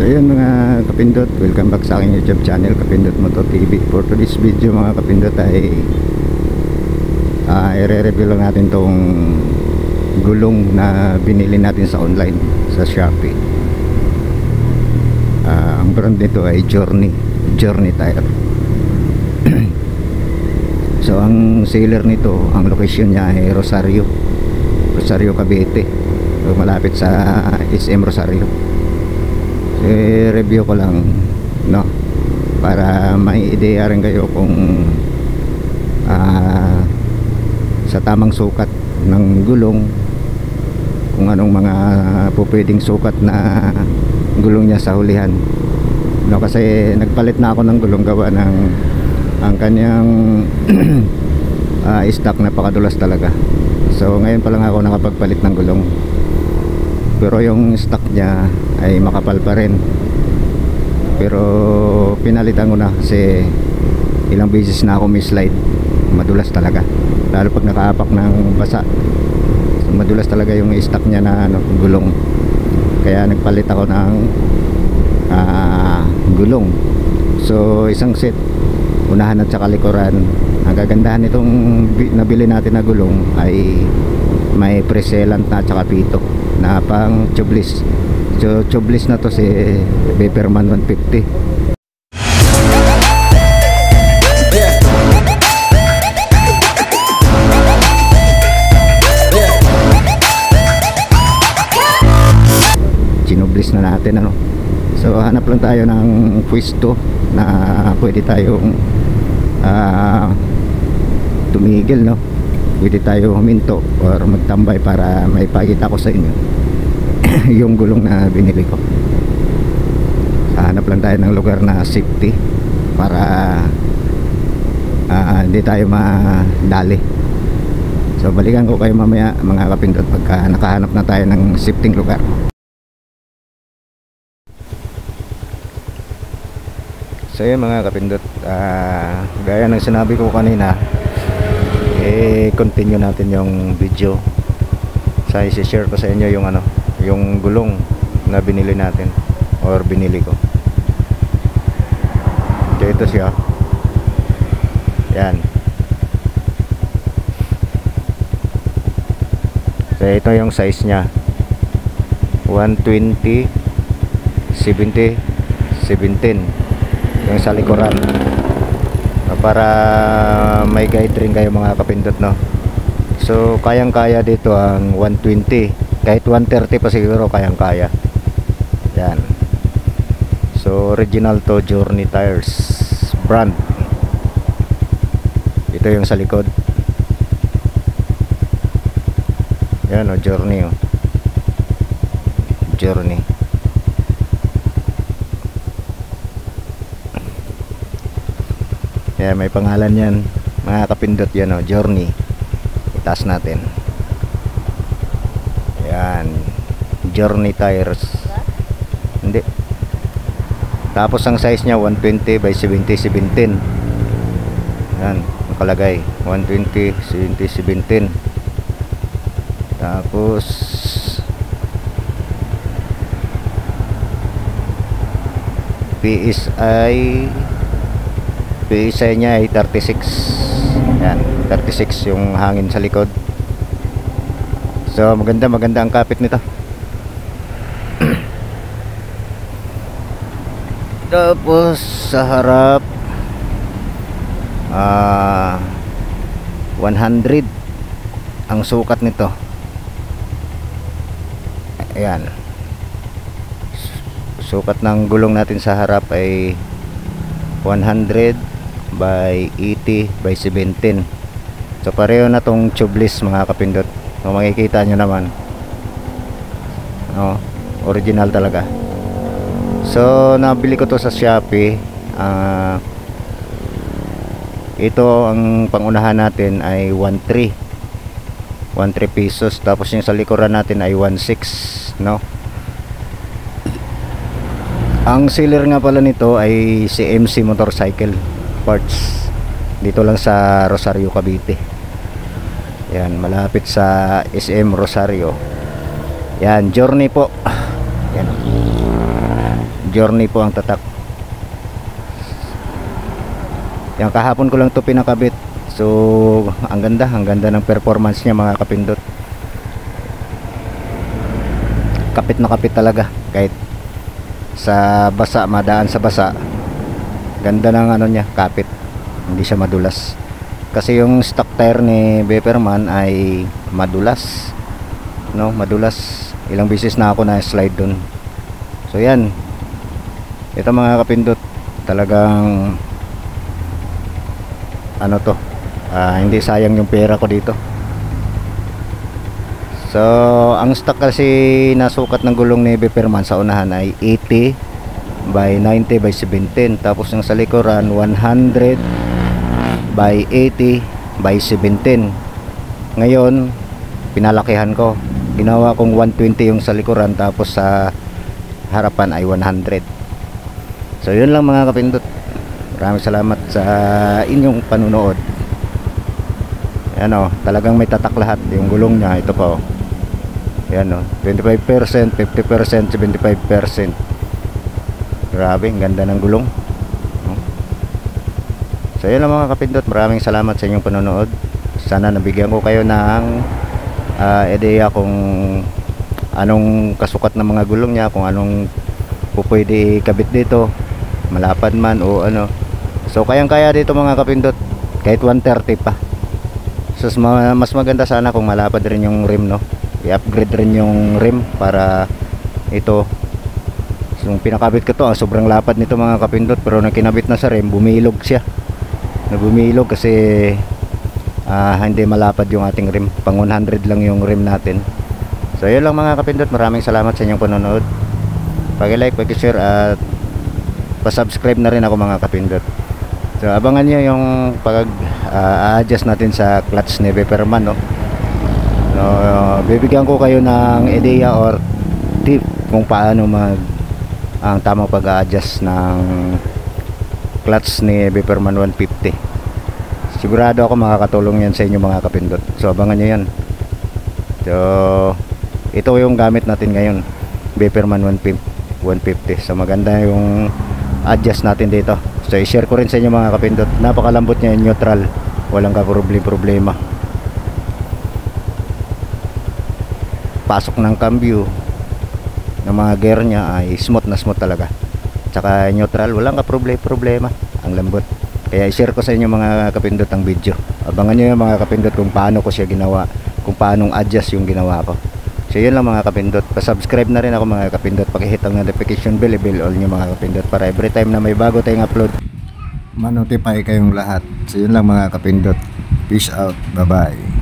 Ayun mga kapindot, welcome back sa aking YouTube channel, Kapindot Moto TV. For today's video mga kapindot ay i-review lang natin tong gulong na binili natin sa online, sa Shopee. Ang brand nito ay Journey Tire. So ang seller nito, ang location niya ay Rosario, Cavite. So, malapit sa SM Rosario. I-review ko lang, no, para may ideya rin kayo kung sa tamang sukat ng gulong, kung anong mga pupwedeng sukat na gulong niya sa hulihan, no, kasi nagpalit na ako ng gulong gawa ng ang kanyang stock napakadulas talaga. So ngayon pa lang ako nakapagpalit ng gulong, pero yung stock niya ay makapal pa rin. Pero pinalitan ko na kasi ilang beses na ako mislide. Madulas talaga, lalo pag nakaapak ng basa. Madulas talaga yung stock niya na gulong. Kaya nagpalit ako ng gulong. So isang set, unahan at saka likuran. Ang kagandahan nitong nabili natin na gulong ay may pre-sealant na at saka pito na pang tubeless. So tubeless na to si Beperman 150. Tinubeless na natin, ano. So hanap lang tayo ng pwesto na pwede tayong tumigil, no. Pwede tayo huminto or magtambay para maipakita ko sa inyo yung gulong na binili ko. Hanap lang tayo ng lugar na safety para hindi tayo madali. So balikan ko kayo mamaya mga kapindot pagka nakahanap na tayo ng safety lugar. So yun mga kapindot, gaya ng sinabi ko kanina, continue natin yung video. So i-share ko sa inyo yung yung gulong na binili natin or binili ko. So ito siya, yan. So ito yung size nya, 120 70 17 yung sa likuran, para may guide rin kayo mga kapindot, no. So kayang kaya dito ang 120, kahit 130 pa siguro kayang kaya. Yan. So original to, Journey Tires brand. Ito yung sa likod. Yan, Journey, Journey. Yan, may pangalan yan mga kapindot, yan, Journey. Itaas natin. Yan, Journey Tires. Hindi. Tapos ang size nya 120 by 70 17. Yan, nakalagay 120 70 17. Tapos PSI nya ay 36. Yan, 36 yung hangin sa likod. So maganda ang kapit nito. Tapos sa harap 100 ang sukat nito. Ayan, sukat ng gulong natin sa harap ay 100 by 80 by 17. So pareho na tong tubeless mga kapindot. So makikita nyo naman, original talaga. So nabili ko to sa Shopee. Ito ang pangunahan natin ay 13 pesos. Tapos yung sa likuran natin ay 16, no. Ang seller nga pala nito ay si MC Motorcycle Parts. Dito lang sa Rosario, Cavite. Yan, malapit sa SM Rosario. Yan, Journey po. Yan. Journey po ang tatak. Yan, kahapon ko lang to pinakabit. So ang ganda ng performance niya mga kapindot. Kapit na kapit talaga kahit sa basa, madaan sa basa. Ganda ng ano niya, kapit. Hindi siya madulas. Kasi yung stock tire ni Beperman ay madulas. No, madulas. Ilang beses na ako na slide dun. So yan. Ito mga kapindot, talagang ano to, hindi sayang yung pera ko dito. So ang stock kasi nasukat ng gulong ni Beperman sa unahan ay 80 by 90 by 17, tapos yung sa likuran 100 by 80 by 17. Ngayon pinalakihan ko, ginawa kong 120 yung sa likuran, tapos sa harapan ay 100. So yun lang mga kapindot. Maraming salamat sa inyong panunood. Ano, talagang may tatak lahat yung gulong niya. Ito pa, oh. Yan, oh, 25%, 50%, 75%. Grabe, ang ganda ng gulong. So yun lang mga kapindot. Maraming salamat sa inyong panunood. Sana nabigyan ko kayo ng ideya kung anong kasukat ng mga gulong niya, kung anong pwede ikabit dito, malapad man o ano. So kayang kaya dito mga kapindot, kahit 130 pa. So mas maganda sana kung malapad rin yung rim, no? I-upgrade rin yung rim para ito. So, yung pinakabit ko to, sobrang lapad nito mga kapindot, pero nang kinabit na sa rim, bumilog siya. Bumilog kasi hindi malapad yung ating rim. Pang 100 lang yung rim natin. So yun lang mga kapindot. Maraming salamat sa inyong panonood. Pag-like, pag-share at pa-subscribe na rin ako mga kapindot. So abangan nyo yung pag-adjust natin sa clutch ni Beperman, no? So, bibigyan ko kayo ng ideya or tip kung paano ang tamang pag-adjust ng clutch ni Beperman 150. Sigurado ako makakatulong yan sa inyo mga kapindot. So abangan nyo yan. So ito yung gamit natin ngayon, Beperman 150. So maganda yung adjust natin dito. So i-share ko rin sa inyo mga kapindot. Napakalambot niya, neutral, walang problema. Pasok ng cambio ng mga gear niya ay smooth na smooth talaga. Tsaka neutral, walang problema. Ang lambot. Kaya i-share ko sa inyo mga kapindot ang video. Abangan nyo yung mga kapindot kung paano ko siya ginawa, kung paanong adjust yung ginawa ko. So yun lang mga kapindot. Pa-subscribe na rin ako mga kapindot. Pakihit ang notification bell, i-bell all nyo mga kapindot para every time na may bago tayong upload, ma-notify kayong lahat. So yun lang mga kapindot. Peace out. Bye bye.